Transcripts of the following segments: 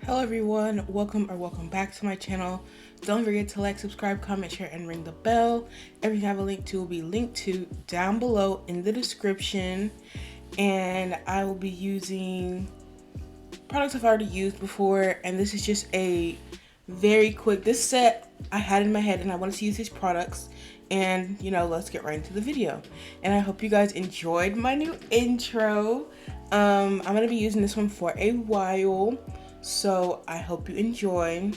Hello everyone, welcome back to my channel. Don't forget to like, subscribe, comment, share, and ring the bell. Everything I have a link to will be linked to down below in the description. And I will be using products I've already used before, and this is just a very quick, this set I had in my head and I wanted to use these products, and let's get right into the video. And I hope you guys enjoyed my new intro. I'm gonna be using this one for a while, so I hope you enjoy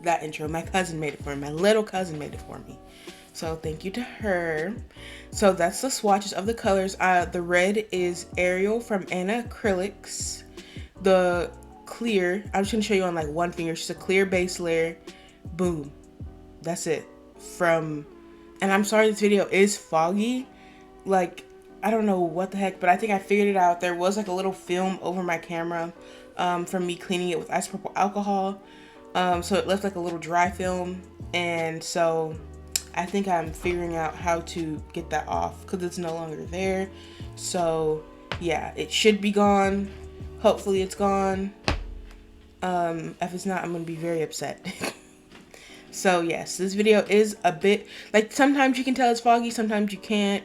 that intro. My cousin made it for me, my little cousin made it for me, so thank you to her. So that's the swatches of the colors. The red is Ariel from Anacrylics. The clear, I'm just gonna show you on like one finger, just a clear base layer. Boom, that's it. And I'm sorry this video is foggy, like I don't know what the heck, but I think I figured it out. There was like a little film over my camera from me cleaning it with isopropyl alcohol, so it left like a little dry film, and so I think I'm figuring out how to get that off because it's no longer there. So yeah, it should be gone. Hopefully it's gone. If it's not, I'm gonna be very upset. So yes, this video is a bit, like, sometimes you can tell it's foggy, sometimes you can't.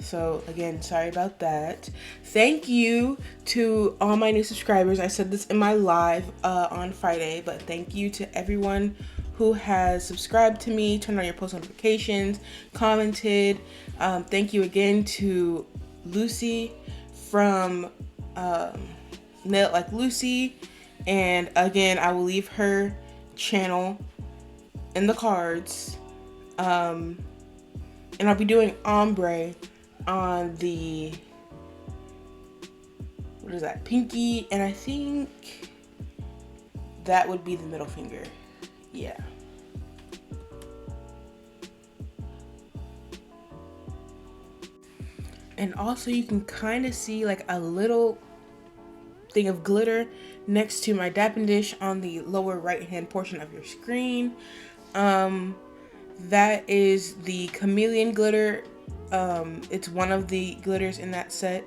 So again, sorry about that. Thank you to all my new subscribers. I said this in my live on Friday, but thank you to everyone who has subscribed to me, turned on your post notifications, commented. Thank you again to Lucy from Nail It Like Lucy, and again I will leave her channel in the cards. And I'll be doing ombre on the, what is that, pinky, and I think that would be the middle finger. Yeah. And also you can kind of see like a little thing of glitter next to my dapping dish on the lower right hand portion of your screen. That is the chameleon glitter. It's one of the glitters in that set,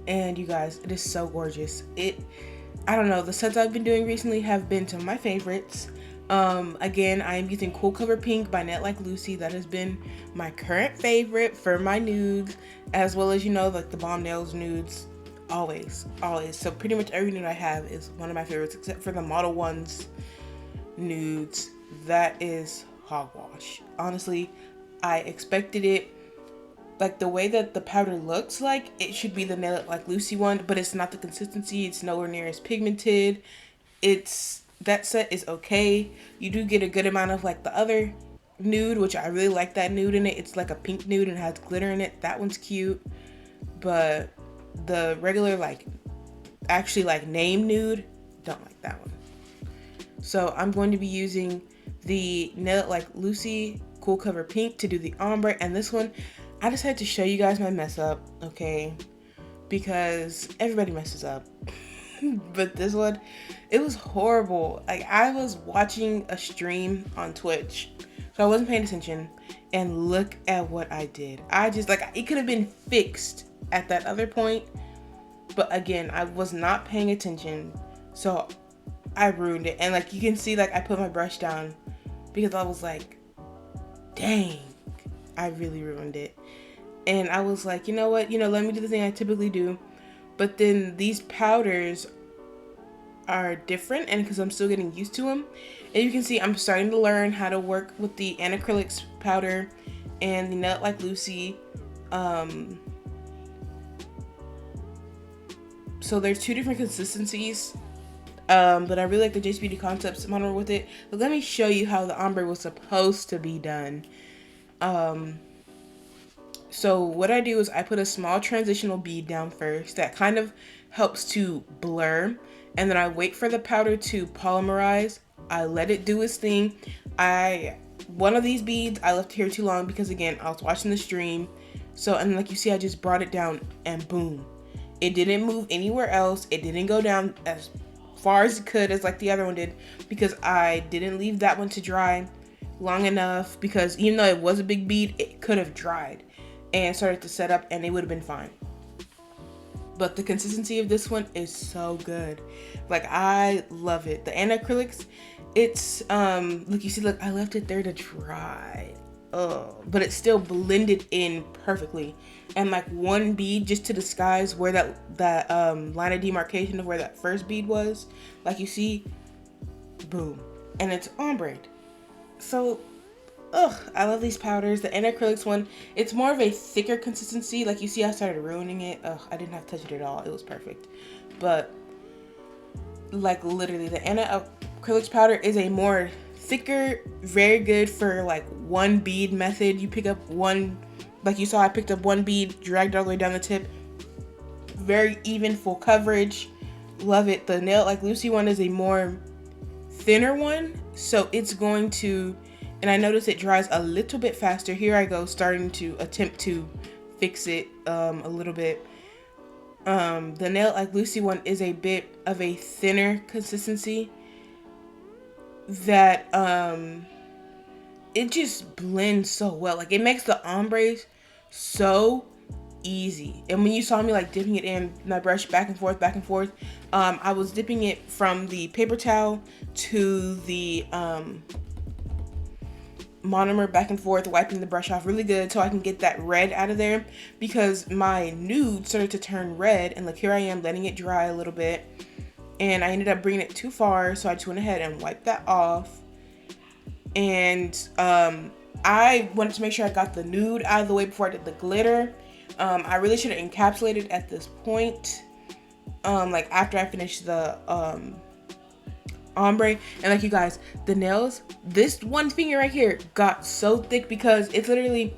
and you guys, it is so gorgeous. I don't know, the sets I've been doing recently have been some of my favorites. Again, I am using Cool Cover Pink by Nail It Like Lucy. That has been my current favorite for my nudes, as well as, like the Bomb Nails nudes. Always. So pretty much every nude I have is one of my favorites, except for the Model Ones nudes. That is hogwash. Honestly, I expected it, like the way that the powder looks like, it should be the Nail It Like Lucy one, but it's not the consistency. It's nowhere near as pigmented. That set is okay. You do get a good amount of like the other nude, which I really like that nude in it. It's like a pink nude and has glitter in it. That one's cute. But the regular, like, actually like name nude, don't like that one. So I'm going to be using the Nail It Like Lucy Cool Cover Pink to do the ombre, and this one I decided to show you guys my mess up, okay, because everybody messes up. But this one, it was horrible. Like, I was watching a stream on Twitch, so I wasn't paying attention, and look at what I did. I just, like, it could have been fixed at that other point, but again, I was not paying attention, so I ruined it. And like, you can see, like, I put my brush down because I was like, dang, I really ruined it. And I was like, you know what, let me do the thing I typically do. But then these powders are different, and because I'm still getting used to them, and you can see I'm starting to learn how to work with the Anacrylics powder and the Nail It Like Lucy. So there's two different consistencies, but I really like the Jace Beauty Concepts model with it. But let me show you how the ombre was supposed to be done. So what I do is I put a small transitional bead down first that kind of helps to blur, and then I wait for the powder to polymerize. I let it do its thing. One of these beads I left here too long because, again, I was watching the stream. So, and like you see, I just brought it down and boom. It didn't move anywhere else. It didn't go down as far as it could, as like the other one did, because I didn't leave that one to dry long enough, because even though it was a big bead, it could have dried and started to set up and it would have been fine. but the consistency of this one is so good. Like, I love it. The Anacrylics, it's look, you see, look, I left it there to dry. Oh, but it's still blended in perfectly. And like one bead just to disguise where that line of demarcation of where that first bead was. Like, you see, boom. And it's ombre. So, ugh, I love these powders. The Anacrylics one, it's more of a thicker consistency. Like, you see, I started ruining it. Ugh, I didn't have to touch it at all. It was perfect. But, like, literally, the Anacrylics powder is a more thicker, very good for, like, one bead method. You pick up one, like you saw, I picked up one bead, dragged all the way down the tip. Very even, full coverage. Love it. The Nail Like Lucy one is a more thinner one. So, it's going to... And I notice it dries a little bit faster. Here I go, starting to attempt to fix it a little bit. The Nail Like Lucy one is a bit of a thinner consistency that it just blends so well. Like, it makes the ombres so easy. And when you saw me like dipping it in my brush back and forth, I was dipping it from the paper towel to the monomer back and forth, wiping the brush off really good so I can get that red out of there, because my nude started to turn red, and like, here I am letting it dry a little bit, and I ended up bringing it too far, so I just went ahead and wiped that off. And I wanted to make sure I got the nude out of the way before I did the glitter. I really should have encapsulated at this point, like after I finished the ombre. And like, you guys, the nails, this one finger right here got so thick because it's literally,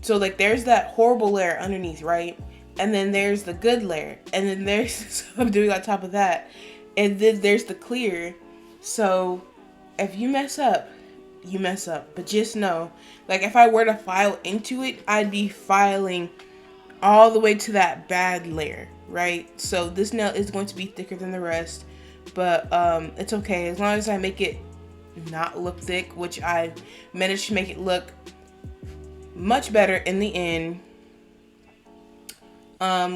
so like, there's that horrible layer underneath, right? And then there's the good layer, and then there's so I'm doing on top of that, and then there's the clear. So if you mess up, you mess up. But just know, like, if I were to file into it, I'd be filing all the way to that bad layer, right? So this nail is going to be thicker than the rest, but it's okay as long as I make it not look thick, which I managed to make it look much better in the end,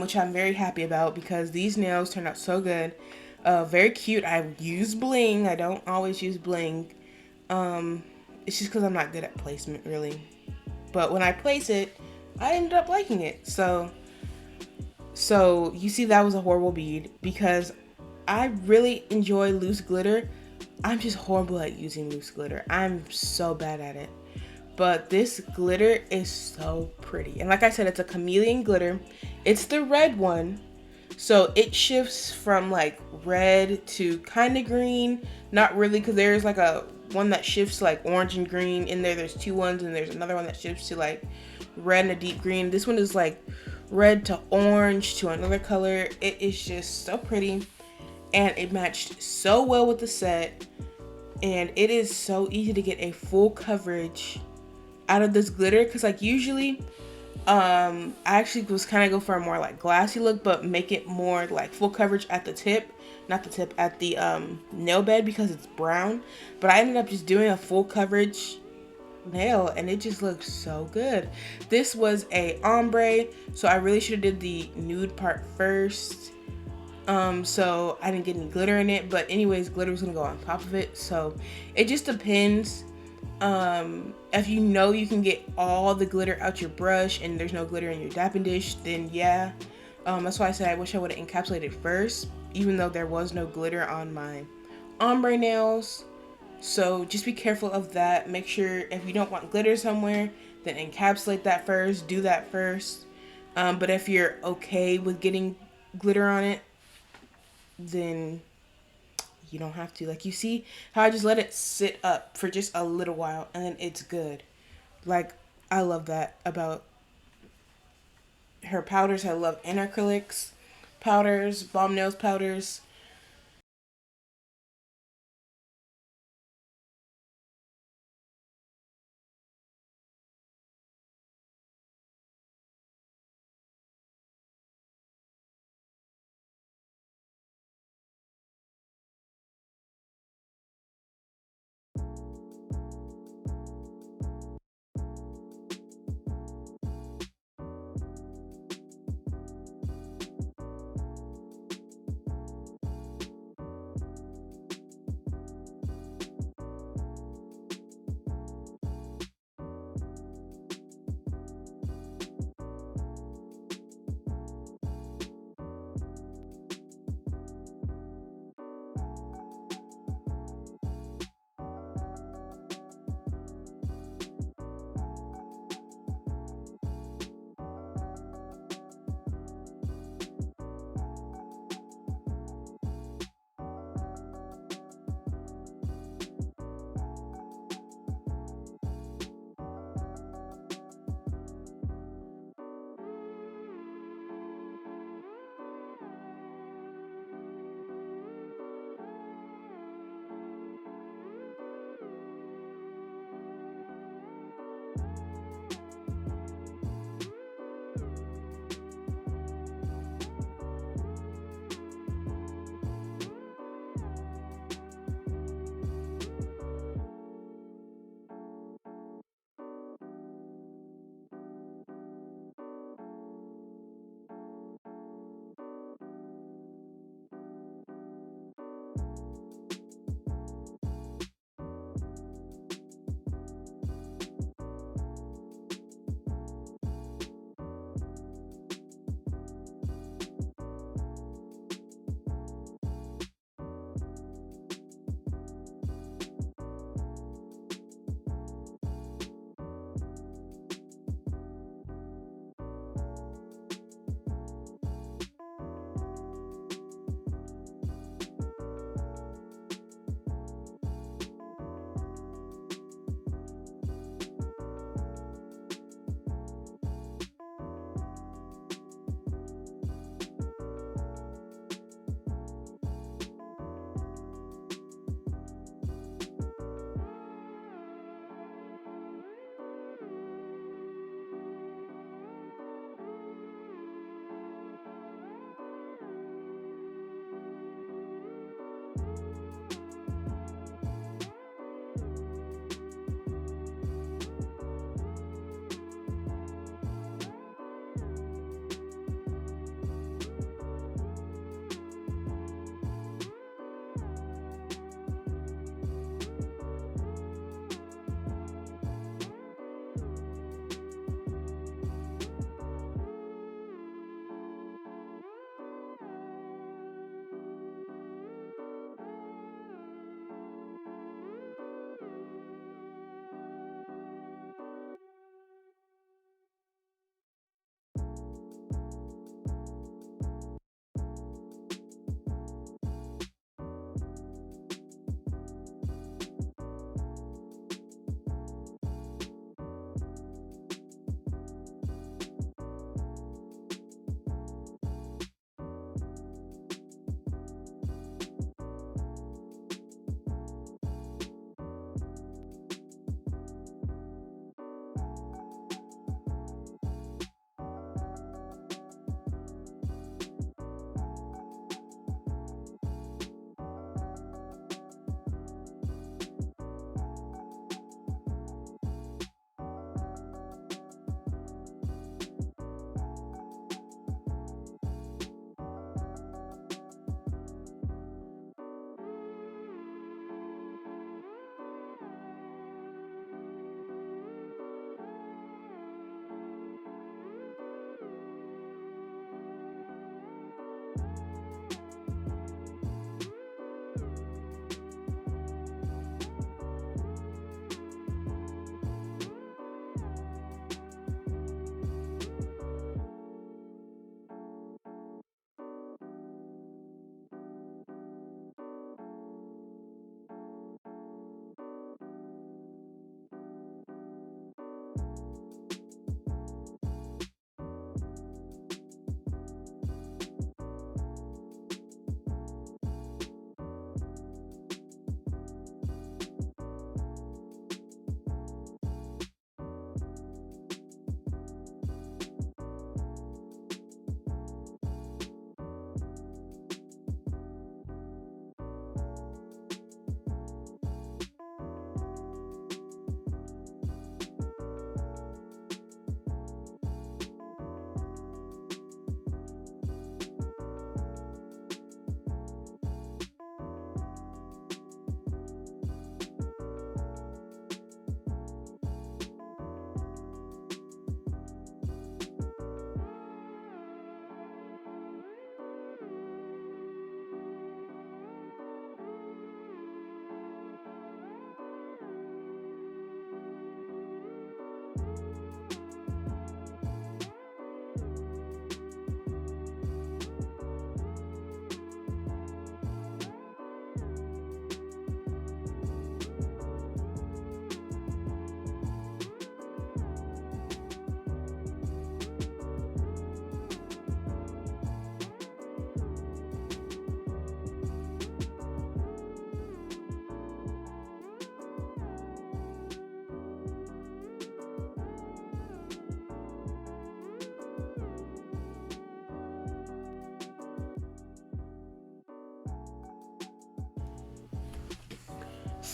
which I'm very happy about because these nails turned out so good. Very cute. I use bling. I don't always use bling. It's just because I'm not good at placement, really. But when I place it, I ended up liking it. So you see, that was a horrible bead because I really enjoy loose glitter. I'm just horrible at using loose glitter. I'm so bad at it. But this glitter is so pretty. And like I said, it's a chameleon glitter. It's the red one. So it shifts from like red to kind of green. Not really, because there's like a one that shifts like orange and green in there. There's two ones, and there's another one that shifts to like red and a deep green. This one is like red to orange to another color. It is just so pretty. And it matched so well with the set. And it is so easy to get a full coverage out of this glitter, because like usually I actually was kind of go for a more like glassy look, but make it more like full coverage at the tip, not the tip, at the nail bed, because it's brown. But I ended up just doing a full coverage nail, and it just looks so good. This was a ombre, so I really should have did the nude part first, so I didn't get any glitter in it. But anyways, glitter was gonna go on top of it, so it just depends. If you know you can get all the glitter out your brush and there's no glitter in your dapping dish, then yeah. That's why I said I wish I would have encapsulated first, even though there was no glitter on my ombre nails. So just be careful of that. Make sure if you don't want glitter somewhere, then encapsulate that first, do that first. But if you're okay with getting glitter on it, then you don't have to. Like, you see how I just let it sit up for just a little while and then it's good. Like, I love that about her powders. I love Anacrylics powders, Balm Nails powders.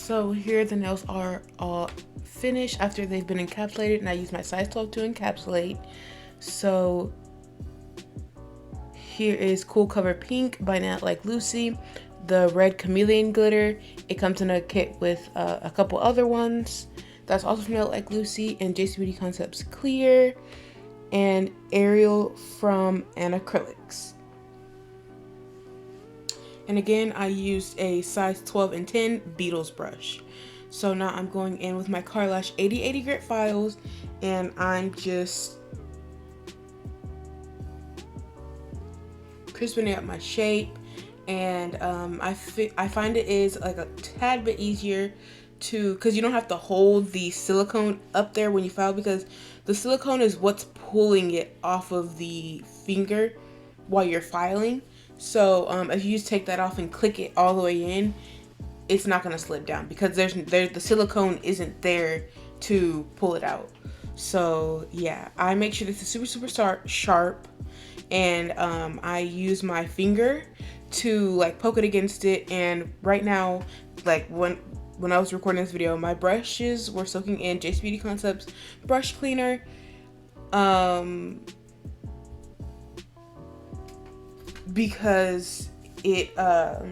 So here the nails are all finished after they've been encapsulated, and I use my size 12 to encapsulate. So here is Cool Cover Pink by Nat Like Lucy, the red chameleon glitter. It comes in a kit with a couple other ones that's also from Nat Like Lucy, and JC Beauty Concepts Clear, and Ariel from Anacrylics. And again, I used a size 12 and 10 Beetles brush. So now I'm going in with my Carlash 8080 grit files, and I'm just crisping up my shape. And I find it is like a tad bit easier to, because you don't have to hold the silicone up there when you file, because the silicone is what's pulling it off of the finger while you're filing. So if you just take that off and click it all the way in, it's not gonna slip down, because the silicone isn't there to pull it out. So yeah, I make sure this is super sharp, and I use my finger to like poke it against it. And right now, like when I was recording this video, my brushes were soaking in JC Beauty Concepts brush cleaner. Because it the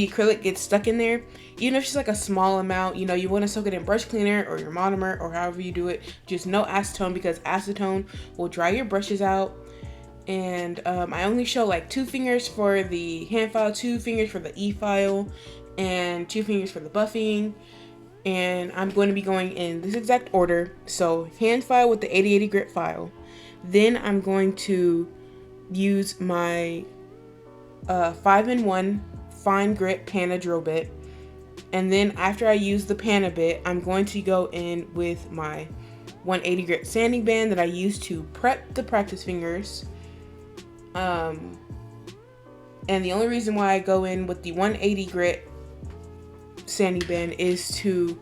acrylic gets stuck in there. Even if it's like a small amount, you know, you want to soak it in brush cleaner or your monomer or however you do it. Just no acetone, because acetone will dry your brushes out. And I only show like 2 fingers for the hand file, 2 fingers for the E file, and 2 fingers for the buffing. And I'm going to be going in this exact order. So hand file with the 8080 grit file. Then I'm going to use my 5-in-1 fine grit Pana drill bit, and then after I use the Pana bit, I'm going to go in with my 180 grit sanding band that I use to prep the practice fingers. And the only reason why I go in with the 180 grit sanding band is to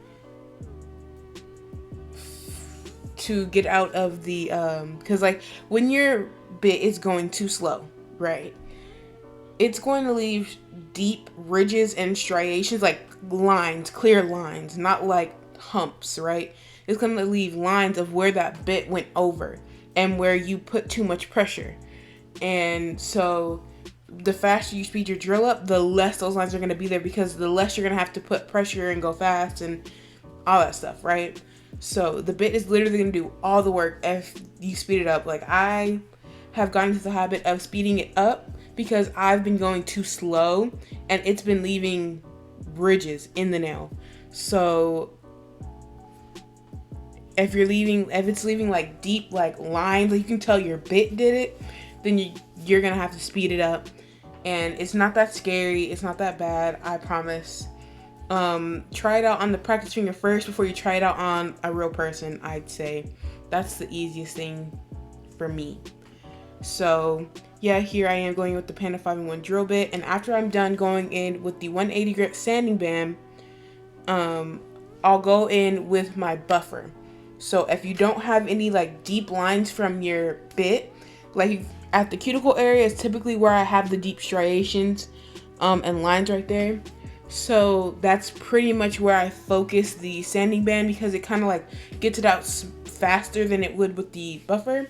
get out of the because like when your bit is going too slow, right, it's going to leave deep ridges and striations, like lines, clear lines, not like humps, right? It's going to leave lines of where that bit went over and where you put too much pressure. And so the faster you speed your drill up, the less those lines are going to be there, because the less you're going to have to put pressure and go fast and all that stuff, right? So the bit is literally going to do all the work if you speed it up. Like I have gotten into the habit of speeding it up because I've been going too slow and it's been leaving ridges in the nail. So if it's leaving like deep like lines, like you can tell your bit did it, then you're gonna have to speed it up. And it's not that scary, it's not that bad, I promise. Try it out on the practice finger first before you try it out on a real person. I'd say that's the easiest thing for me. So yeah, here I am going with the Pana 5-in-1 drill bit, and after I'm done going in with the 180 grit sanding band, I'll go in with my buffer. So if you don't have any like deep lines from your bit, like at the cuticle area is typically where I have the deep striations and lines right there. So that's pretty much where I focus the sanding band, because it kind of like gets it out faster than it would with the buffer.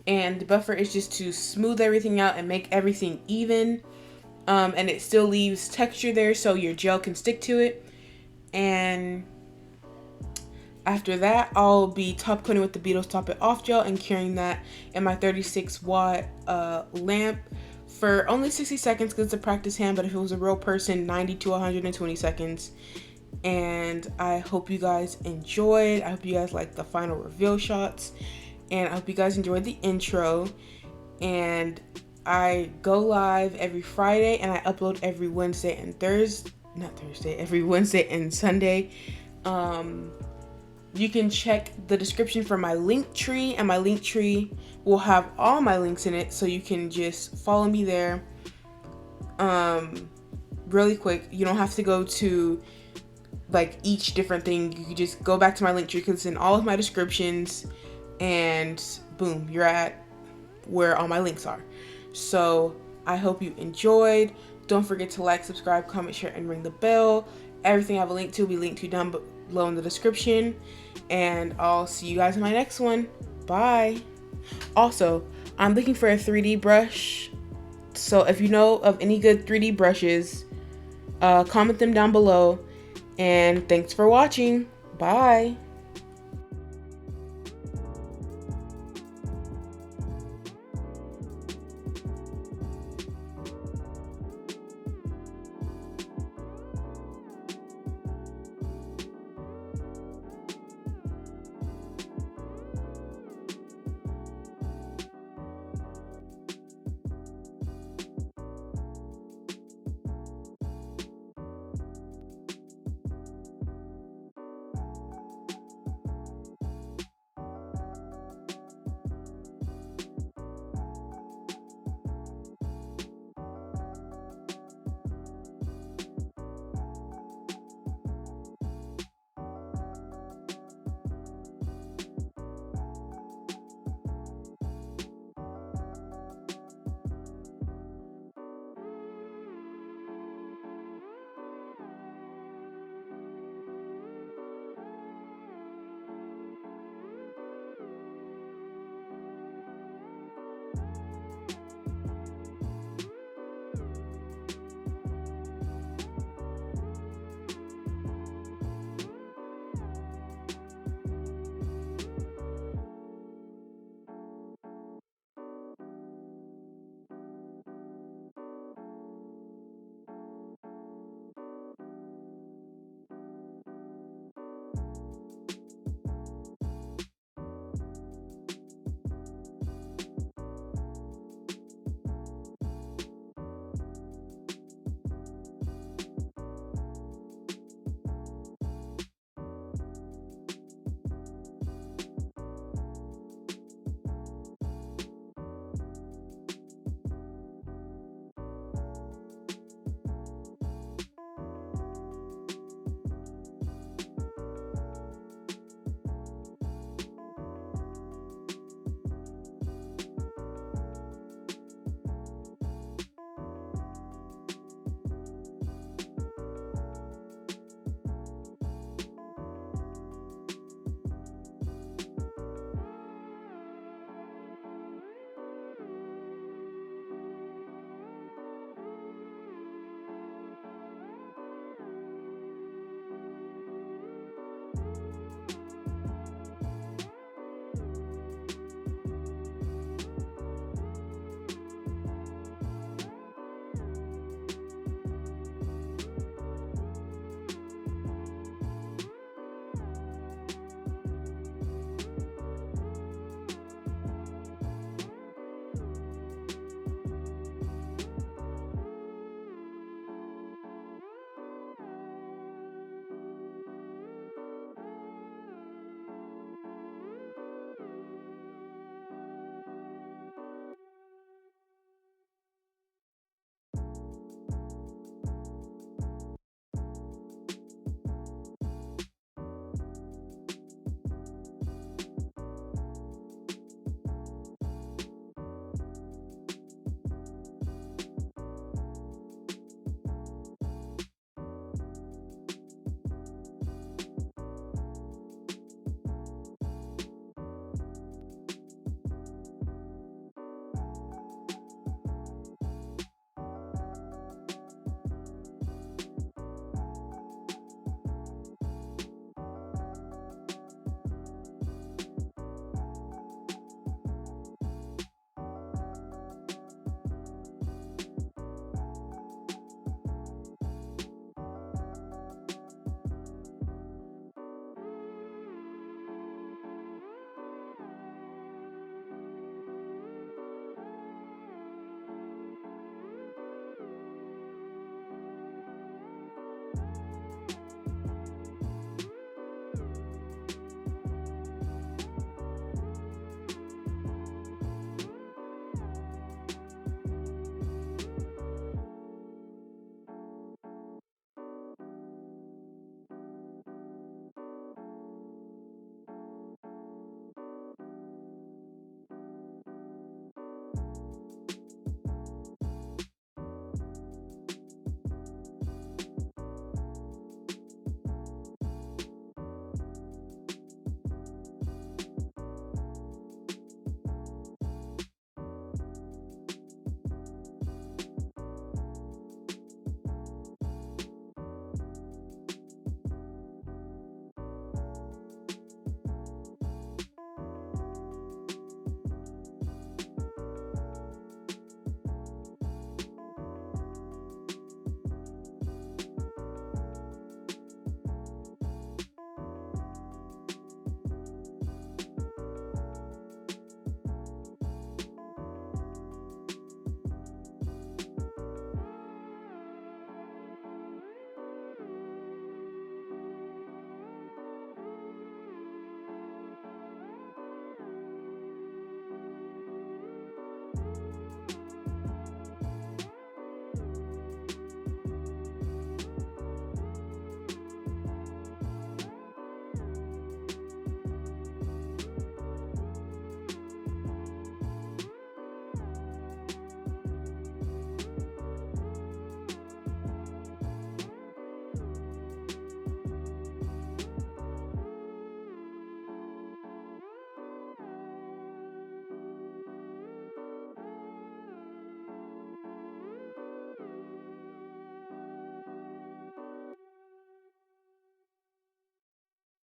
And the buffer is just to smooth everything out and make everything even. And it still leaves texture there so your gel can stick to it. And after that, I'll be top coating with the Beetles Top It Off gel and curing that in my 36 watt lamp for only 60 seconds because it's a practice hand, but if it was a real person, 90 to 120 seconds. And I hope you guys enjoyed. I hope you guys like the final reveal shots. And I hope you guys enjoyed the intro. And I go live every Friday and I upload every Wednesday and every Wednesday and Sunday. You can check the description for my link tree, and my link tree will have all my links in it, so you can just follow me there. Really quick, you don't have to go to like each different thing. You can just go back to my link tree because it's in all of my descriptions, and boom, you're at where all my links are. So I hope you enjoyed. Don't forget to like, subscribe, comment, share, and ring the bell. Everything I have a link to will be linked to down below in the description. And I'll see you guys in my next one. Bye. Also, I'm looking for a 3D brush. So if you know of any good 3D brushes, comment them down below. And thanks for watching. Bye.